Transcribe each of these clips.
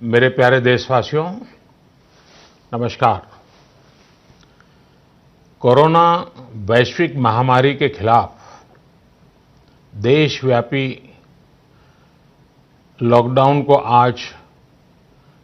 मेरे प्यारे देशवासियों, नमस्कार। कोरोना वैश्विक महामारी के खिलाफ देशव्यापी लॉकडाउन को आज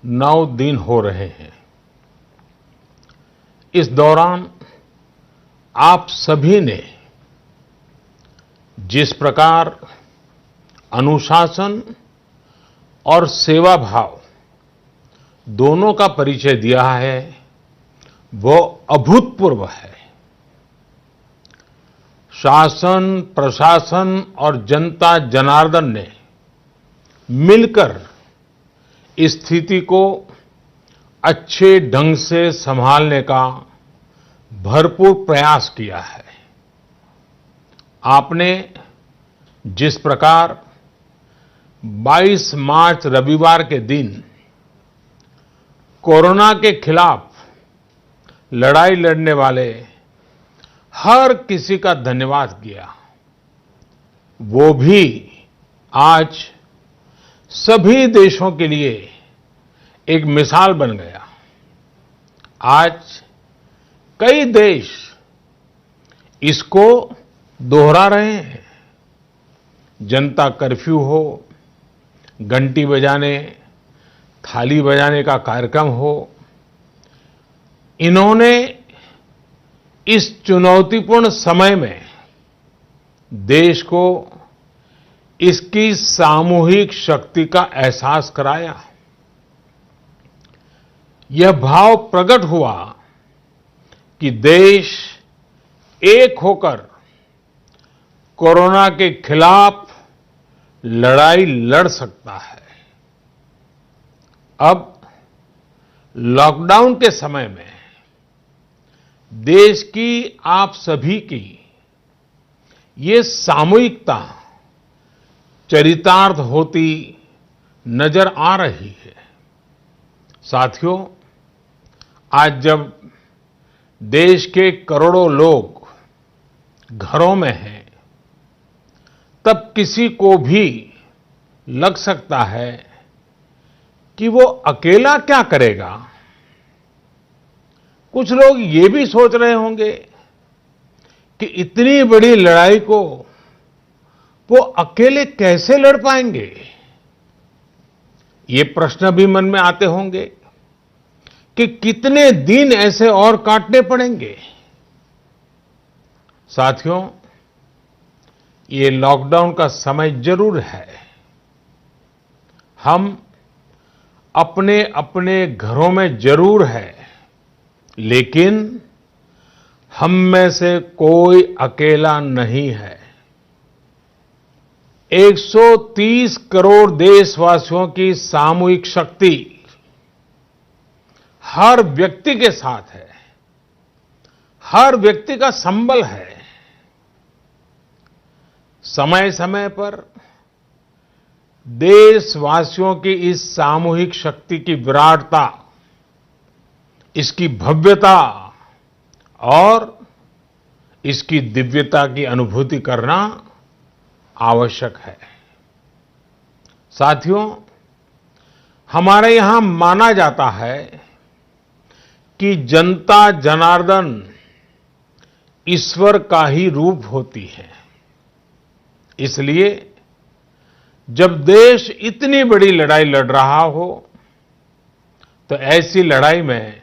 9 दिन हो रहे हैं। इस दौरान आप सभी ने जिस प्रकार अनुशासन और सेवा भाव दोनों का परिचय दिया है, वो अभूतपूर्व है। शासन, प्रशासन और जनता जनार्दन ने मिलकर इस स्थिति को अच्छे ढंग से संभालने का भरपूर प्रयास किया है। आपने जिस प्रकार 22 मार्च रविवार के दिन कोरोना के खिलाफ लड़ाई लड़ने वाले हर किसी का धन्यवाद किया, वो भी आज सभी देशों के लिए एक मिसाल बन गया। आज कई देश इसको दोहरा रहे हैं। जनता कर्फ्यू हो, घंटी बजाने, थाली बजाने का कार्यक्रम हो, इन्होंने इस चुनौतीपूर्ण समय में देश को इसकी सामूहिक शक्ति का एहसास कराया। यह भाव प्रकट हुआ कि देश एक होकर कोरोना के खिलाफ लड़ाई लड़ सकता है। अब लॉकडाउन के समय में देश की आप सभी की ये सामूहिकता चरितार्थ होती नजर आ रही है। साथियों, आज जब देश के करोड़ों लोग घरों में हैं, तब किसी को भी लग सकता है कि वो अकेला क्या करेगा। कुछ लोग ये भी सोच रहे होंगे कि इतनी बड़ी लड़ाई को वो अकेले कैसे लड़ पाएंगे। ये प्रश्न भी मन में आते होंगे कि कितने दिन ऐसे और काटने पड़ेंगे। साथियों, ये लॉकडाउन का समय जरूर है। हम अपने अपने घरों में जरूर है, लेकिन हम में से कोई अकेला नहीं है। 130 करोड़ देशवासियों की सामूहिक शक्ति हर व्यक्ति के साथ है, हर व्यक्ति का संबल है। समय समय पर देशवासियों की इस सामूहिक शक्ति की विराटता, इसकी भव्यता और इसकी दिव्यता की अनुभूति करना आवश्यक है। साथियों, हमारे यहां माना जाता है कि जनता जनार्दन ईश्वर का ही रूप होती है। इसलिए जब देश इतनी बड़ी लड़ाई लड़ रहा हो, तो ऐसी लड़ाई में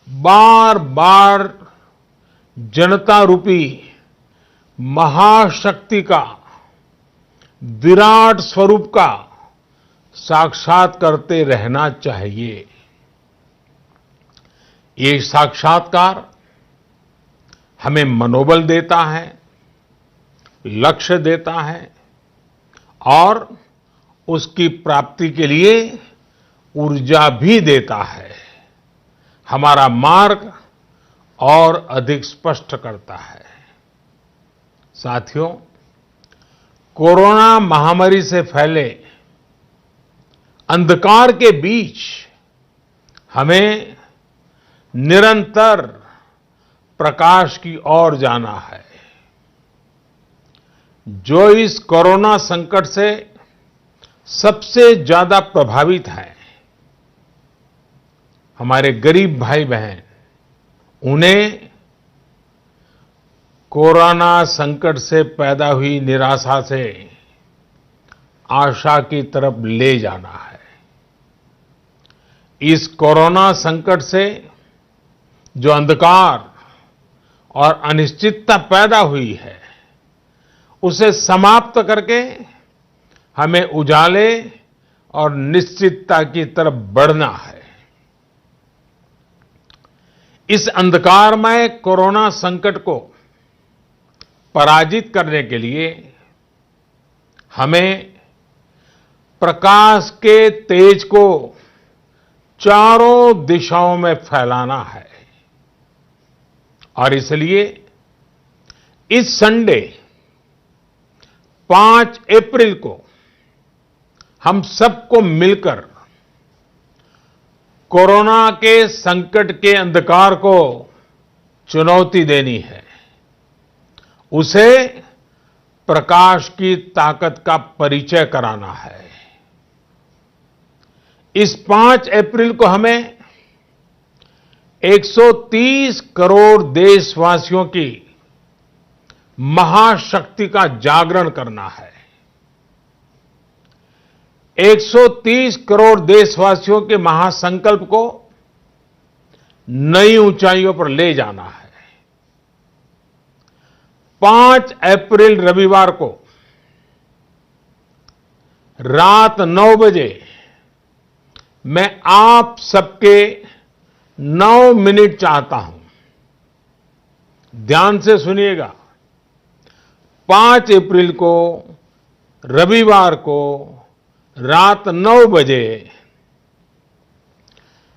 बार बार जनता रूपी महाशक्ति का, विराट स्वरूप का साक्षात करते रहना चाहिए। ये साक्षात्कार हमें मनोबल देता है, लक्ष्य देता है और उसकी प्राप्ति के लिए ऊर्जा भी देता है। हमारा मार्ग और अधिक स्पष्ट करता है। साथियों, कोरोना महामारी से फैले अंधकार के बीच हमें निरंतर प्रकाश की ओर जाना है। जो इस कोरोना संकट से सबसे ज्यादा प्रभावित हैं, हमारे गरीब भाई बहन, उन्हें कोरोना संकट से पैदा हुई निराशा से आशा की तरफ ले जाना है। इस कोरोना संकट से जो अंधकार और अनिश्चितता पैदा हुई है, उसे समाप्त करके हमें उजाले और निश्चितता की तरफ बढ़ना है। इस अंधकारमय कोरोना संकट को पराजित करने के लिए हमें प्रकाश के तेज को चारों दिशाओं में फैलाना है। और इसलिए इस संडे 5 अप्रैल को हम सबको मिलकर कोरोना के संकट के अंधकार को चुनौती देनी है, उसे प्रकाश की ताकत का परिचय कराना है। इस 5 अप्रैल को हमें 130 करोड़ देशवासियों की महाशक्ति का जागरण करना है। 130 करोड़ देशवासियों के महासंकल्प को नई ऊंचाइयों पर ले जाना है। 5 अप्रैल रविवार को रात 9 बजे मैं आप सबके 9 मिनट चाहता हूं। ध्यान से सुनिएगा। 5 अप्रैल को रविवार को रात 9 बजे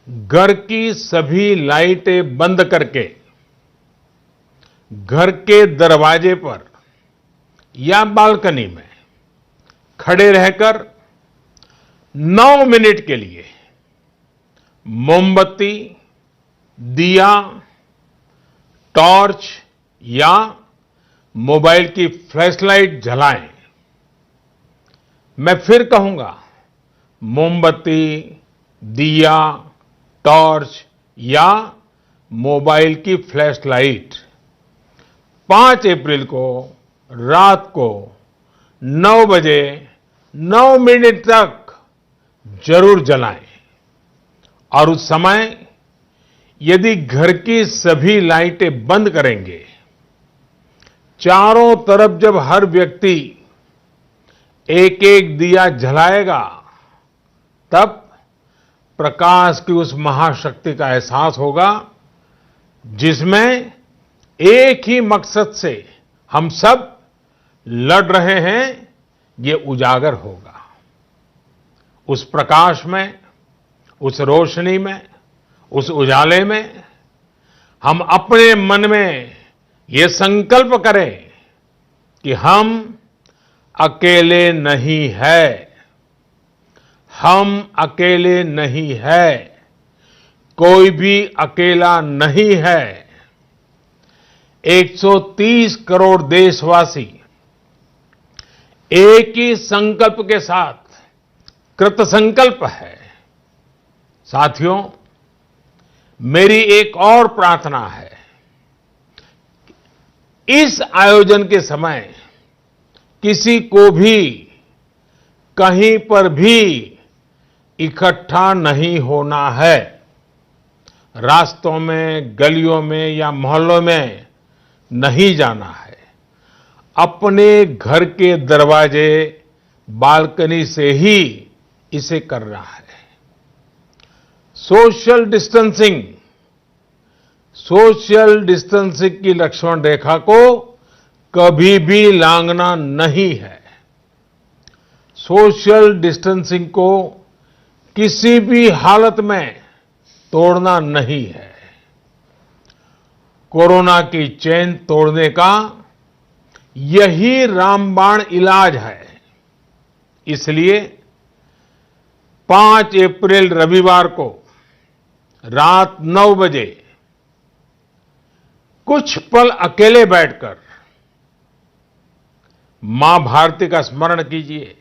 घर की सभी लाइटें बंद करके घर के दरवाजे पर या बालकनी में खड़े रहकर 9 मिनट के लिए मोमबत्ती, दिया, टॉर्च या मोबाइल की फ्लैशलाइट जलाएं। मैं फिर कहूंगा, मोमबत्ती, दिया, टॉर्च या मोबाइल की फ्लैशलाइट 5 अप्रैल को रात को 9 बजे 9 मिनट तक जरूर जलाएं। और उस समय यदि घर की सभी लाइटें बंद करेंगे, चारों तरफ जब हर व्यक्ति एक एक दिया जलाएगा, तब प्रकाश की उस महाशक्ति का एहसास होगा, जिसमें एक ही मकसद से हम सब लड़ रहे हैं, ये उजागर होगा। उस प्रकाश में, उस रोशनी में, उस उजाले में हम अपने मन में ये संकल्प करें कि हम अकेले नहीं हैं, हम अकेले नहीं हैं, कोई भी अकेला नहीं है। 130 करोड़ देशवासी एक ही संकल्प के साथ कृत संकल्प है। साथियों, मेरी एक और प्रार्थना है। इस आयोजन के समय किसी को भी कहीं पर भी इकट्ठा नहीं होना है। रास्तों में, गलियों में या मोहल्लों में नहीं जाना है। अपने घर के दरवाजे, बालकनी से ही इसे करना है। सोशल डिस्टेंसिंग की लक्ष्मण रेखा को कभी भी लांघना नहीं है। सोशल डिस्टेंसिंग को किसी भी हालत में तोड़ना नहीं है। कोरोना की चेन तोड़ने का यही रामबाण इलाज है। इसलिए 5 अप्रैल रविवार को रात 9 बजे कुछ पल अकेले बैठकर मां भारती का स्मरण कीजिए।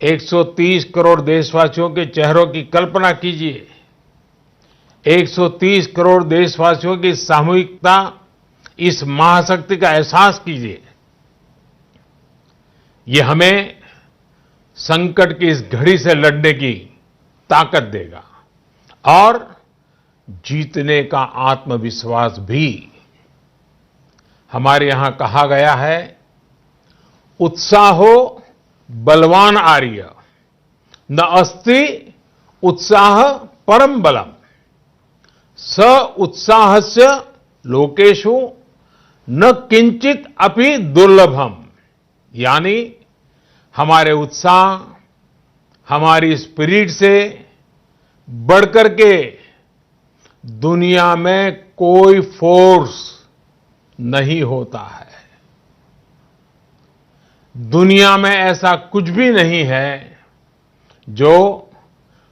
130 करोड़ देशवासियों के चेहरों की कल्पना कीजिए 130 करोड़ देशवासियों की सामूहिकता, इस महाशक्ति का एहसास कीजिए। ये हमें संकट की इस घड़ी से लड़ने की ताकत देगा और जीतने का आत्मविश्वास भी। हमारे यहां कहा गया है, उत्साहो बलवान आर्य, न अस्ति उत्साह परम बलम, स उत्साहस्य लोकेषु न किंचित अपि दुर्लभम। यानी हमारे उत्साह, हमारी स्पिरिट से बढ़कर के दुनिया में कोई फोर्स नहीं होता है। दुनिया में ऐसा कुछ भी नहीं है जो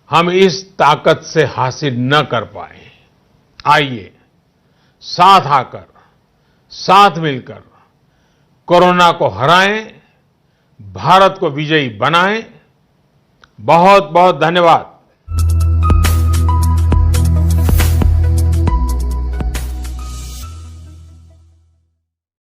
हम इस ताकत से हासिल न कर पाए। आइए साथ आकर, साथ मिलकर कोरोना को हराएं, भारत को विजयी बनाएं। बहुत बहुत धन्यवाद।